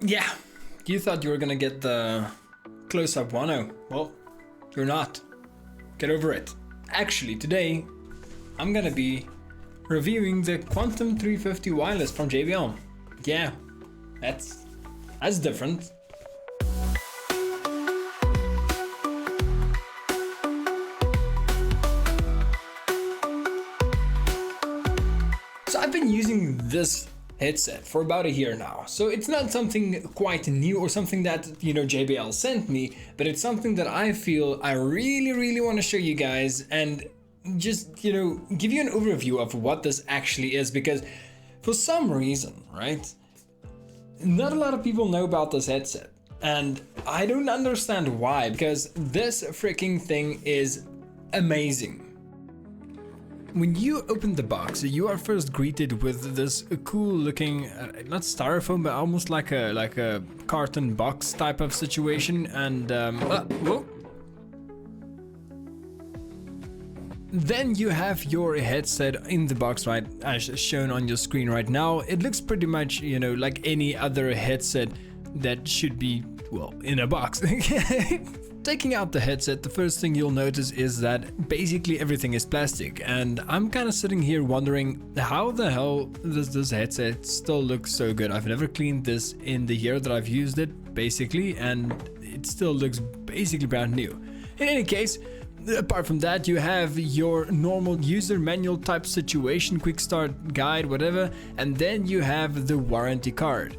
Yeah, you thought you were gonna get the close-up 1.0. Well, you're not. Get over it. Actually, today I'm gonna be reviewing the Quantum 350 wireless from JBL. Yeah, that's different. So I've been using this headset for about a year now, so it's not something quite new or something that JBL sent me, but it's something that I feel I really want to show you guys and just give you an overview of what this actually is, because for some reason, right, not a lot of people know about this headset, and I don't understand why, because this freaking thing is amazing. When you open the box, you are first greeted with this cool looking, not styrofoam, but almost like a carton box type of situation. And then you have your headset in the box, right, as shown on your screen right now. It looks pretty much, like any other headset that should be, well, in a box. Taking out the headset, the first thing you'll notice is that basically everything is plastic, and I'm kind of sitting here wondering how the hell does this headset still look so good. I've never cleaned this in the year that I've used it, basically, and it still looks basically brand new. In any case, apart from that, you have your normal user manual type situation, quick start guide, whatever, and then you have the warranty card.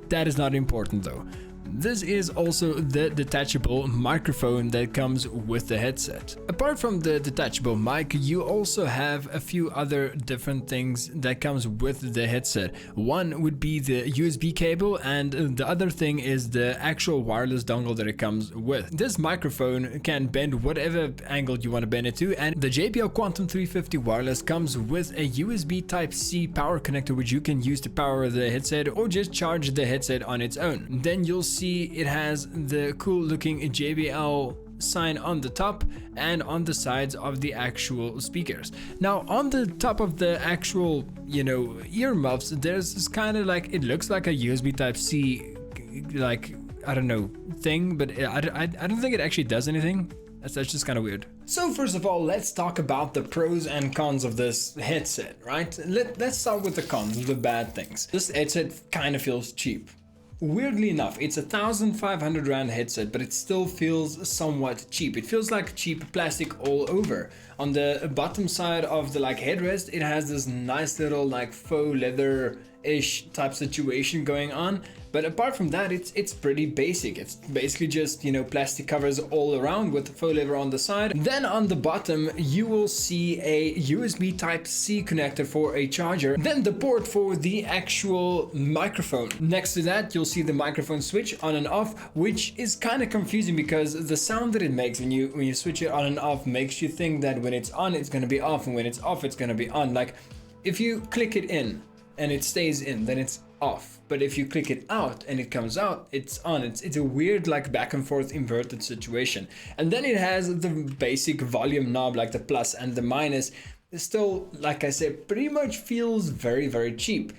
That is not important though. This is also the detachable microphone that comes with the headset. Apart from the detachable mic, you also have a few other different things that comes with the headset. One would be the USB cable, and the other thing is the actual wireless dongle that it comes with. This microphone can bend whatever angle you want to bend it to, and the JBL Quantum 350 wireless comes with a USB Type-C power connector, which you can use to power the headset or just charge the headset on its own. Then you'll see it has the cool looking JBL sign on the top and on the sides of the actual speakers. Now on the top of the actual earmuffs, there's this kind of like, it looks like a USB Type-C, like, I don't know, thing, but I don't think it actually does anything. That's just kind of weird. So first of all, let's talk about the pros and cons of this headset, right? Let's start with the cons, the bad things. This headset kind of feels cheap. Weirdly enough, it's a 1,500 Rand headset, but it still feels somewhat cheap. It feels like cheap plastic all over. On the bottom side of the headrest, it has this nice little faux leather-ish type situation going on. But apart from that, it's pretty basic. It's basically just, plastic covers all around with faux leather on the side. Then on the bottom, you will see a USB Type-C connector for a charger. Then the port for the actual microphone. Next to that, you'll see the microphone switch on and off, which is kind of confusing because the sound that it makes when you switch it on and off makes you think that when it's on, it's going to be off, and when it's off, it's going to be on. Like if you click it in and it stays in, then it's off. But if you click it out and it comes out, it's on. It's a weird back and forth inverted situation. And then it has the basic volume knob, like the plus and the minus. It still, like I said, pretty much feels very cheap.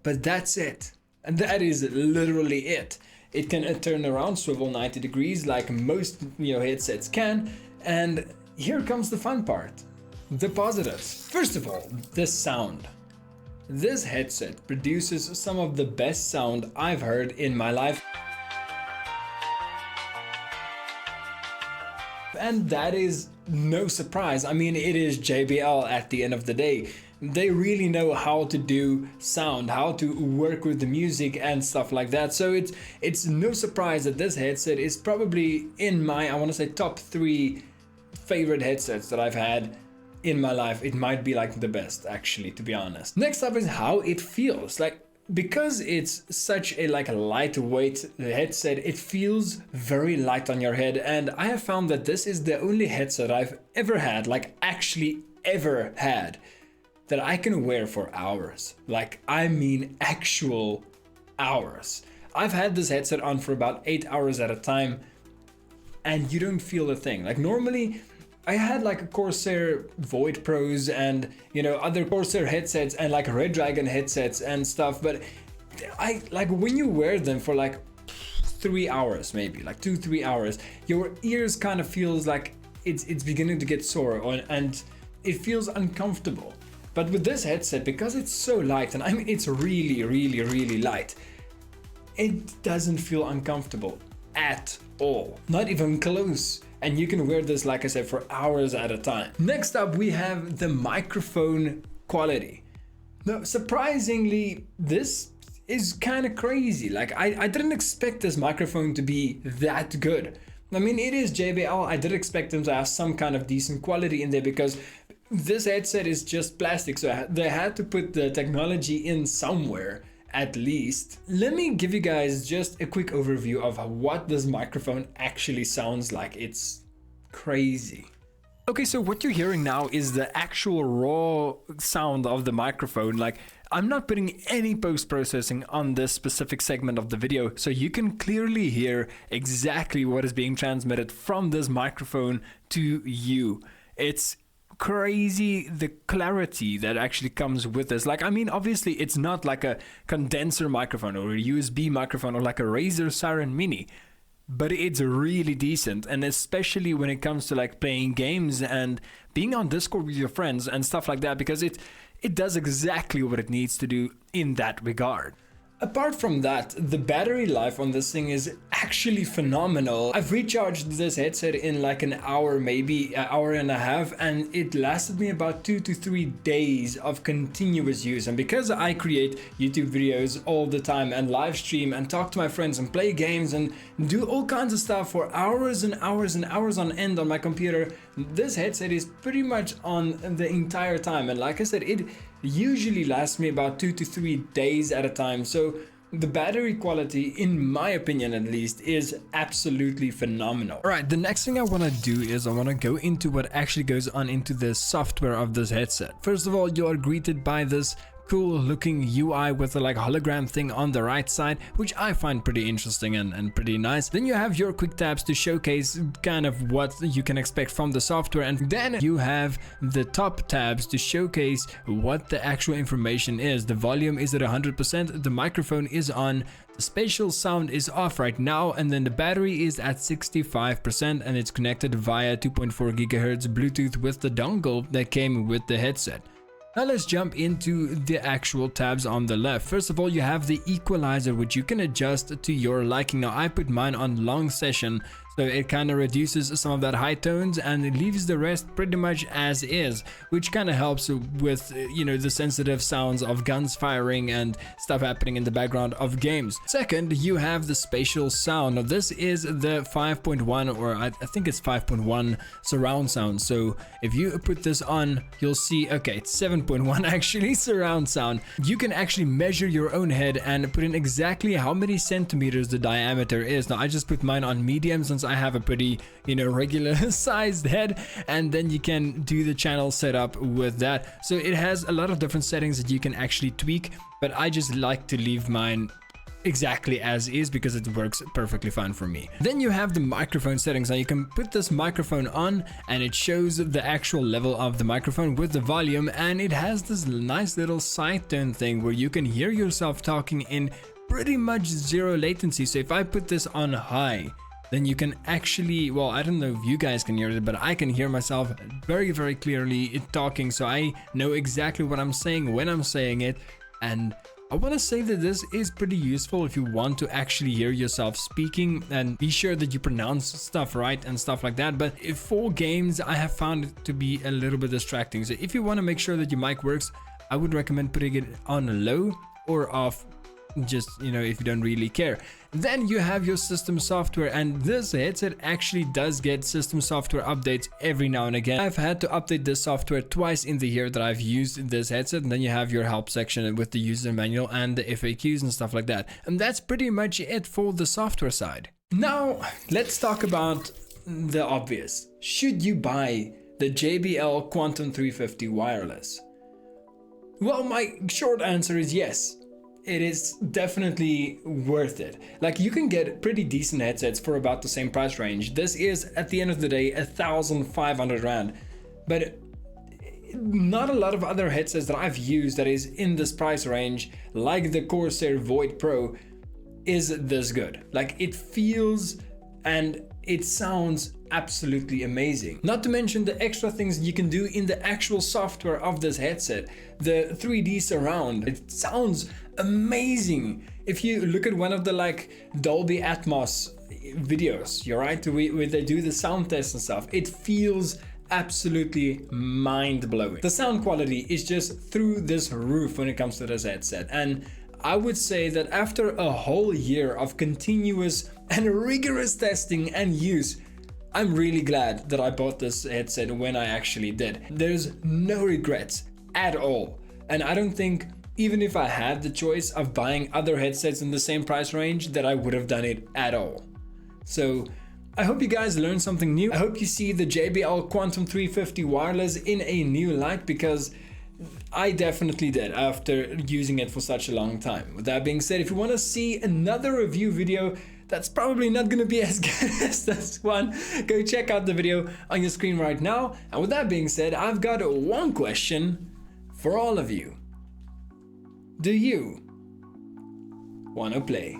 But that's it. And that is literally it. It can turn around, swivel 90 degrees like most headsets can. And here comes the fun part. The positives. First of all, the sound. This headset produces some of the best sound I've heard in my life. And that is no surprise. I mean, it is JBL at the end of the day. They really know how to do sound, how to work with the music and stuff like that. So it's no surprise that this headset is probably in my, I want to say, top 3 favorite headsets that I've had in my life. It might be the best, actually, to be honest. Next up is how it feels. Because it's such a lightweight headset, it feels very light on your head. And I have found that this is the only headset I've ever had, actually ever had, that I can wear for hours. I mean actual hours. I've had this headset on for about 8 hours at a time, and you don't feel a thing. Normally, I had a Corsair Void Pros and other Corsair headsets and Red Dragon headsets and stuff, but I like when you wear them for like 3 hours, maybe like 2-3 hours, your ears kind of feels like it's beginning to get sore, and it feels uncomfortable. But with this headset, because it's so light, and I mean it's really light, it doesn't feel uncomfortable at all, not even close. And you can wear this, like I said, for hours at a time. Next up, we have the microphone quality. Now, surprisingly, this is kind of crazy. Like I didn't expect this microphone to be that good. I mean, it is JBL. I did expect them to have some kind of decent quality in there, because this headset is just plastic, so they had to put the technology in somewhere at least. Let me give you guys just a quick overview of what this microphone actually sounds like. It's crazy. Okay, so what you're hearing now is the actual raw sound of the microphone. Like, I'm not putting any post-processing on this specific segment of the video, so you can clearly hear exactly what is being transmitted from this microphone to you. It's crazy the clarity that actually comes with this. Like, I mean, obviously it's not like a condenser microphone or a USB microphone or like a Razer Siren Mini, but it's really decent. And especially when it comes to like playing games and being on Discord with your friends and stuff like that, because it does exactly what it needs to do in that regard. Apart from that, the battery life on this thing is actually phenomenal. I've recharged this headset in like an hour, maybe an hour and a half, and it lasted me about 2 to 3 days of continuous use. And because I create YouTube videos all the time and live stream and talk to my friends and play games and do all kinds of stuff for hours and hours and hours on end on my computer, this headset is pretty much on the entire time. And like I said, it usually lasts me about 2 to 3 days at a time. So the battery quality, in my opinion at least, is absolutely phenomenal. All right, the next thing I want to do is I want to go into what actually goes on into the software of this headset. First of all, you are greeted by this cool looking UI with a like hologram thing on the right side, which I find pretty interesting and pretty nice. Then you have your quick tabs to showcase kind of what you can expect from the software, and then you have the top tabs to showcase what the actual information is. The volume is at 100%, the microphone is on, the spatial sound is off right now, and then the battery is at 65% and it's connected via 2.4 gigahertz Bluetooth with the dongle that came with the headset. Now let's jump into the actual tabs on the left. First of all, you have the equalizer, which you can adjust to your liking. Now I put mine on long session, so it kind of reduces some of that high tones and it leaves the rest pretty much as is, which kind of helps with, you know, the sensitive sounds of guns firing and stuff happening in the background of games. Second, you have the spatial sound. Now this is the 5.1, or I think it's 5.1 surround sound. So if you put this on, you'll see, okay, it's 7.1 actually surround sound. You can actually measure your own head and put in exactly how many centimeters the diameter is. Now I just put mine on medium since I have a pretty, you know, regular sized head, and then you can do the channel setup with that. So it has a lot of different settings that you can actually tweak, but I just like to leave mine exactly as is because it works perfectly fine for me. Then you have the microphone settings. Now you can put this microphone on and it shows the actual level of the microphone with the volume, and it has this nice little side tone thing where you can hear yourself talking in pretty much zero latency. So if I put this on high, then you can actually, well, I don't know if you guys can hear it, but I can hear myself very, very clearly talking. So I know exactly what I'm saying when I'm saying it. And I want to say that this is pretty useful if you want to actually hear yourself speaking and be sure that you pronounce stuff right and stuff like that. But for games, I have found it to be a little bit distracting. So if you want to make sure that your mic works, I would recommend putting it on low or off, just, you know, if you don't really care. Then you have your system software, and this headset actually does get system software updates every now and again. I've had to update this software twice in the year that I've used this headset. And then you have your help section with the user manual and the FAQs and stuff like that. And that's pretty much it for the software side. Now let's talk about the obvious. Should you buy the JBL Quantum 350 wireless? Well, my short answer is yes. It is definitely worth it. Like, you can get pretty decent headsets for about the same price range. This is, at the end of the day, 1,500 Rand. But not a lot of other headsets that I've used that is in this price range, like the Corsair Void Pro, is this good. Like, it feels and it sounds absolutely amazing. Not to mention the extra things you can do in the actual software of this headset. The 3D surround, it sounds amazing. If you look at one of the like Dolby Atmos videos, you're right, where they do the sound test and stuff, it feels absolutely mind-blowing. The sound quality is just through this roof when it comes to this headset, and I would say that after a whole year of continuous and rigorous testing and use, I'm really glad that I bought this headset when I actually did. There's no regrets at all, and I don't think, even if I had the choice of buying other headsets in the same price range, that I would have done it at all. So I hope you guys learned something new. I hope you see the JBL Quantum 350 wireless in a new light, because I definitely did after using it for such a long time. With that being said, if you want to see another review video that's probably not going to be as good as this one, go check out the video on your screen right now. And with that being said, I've got one question for all of you. Do you want to play?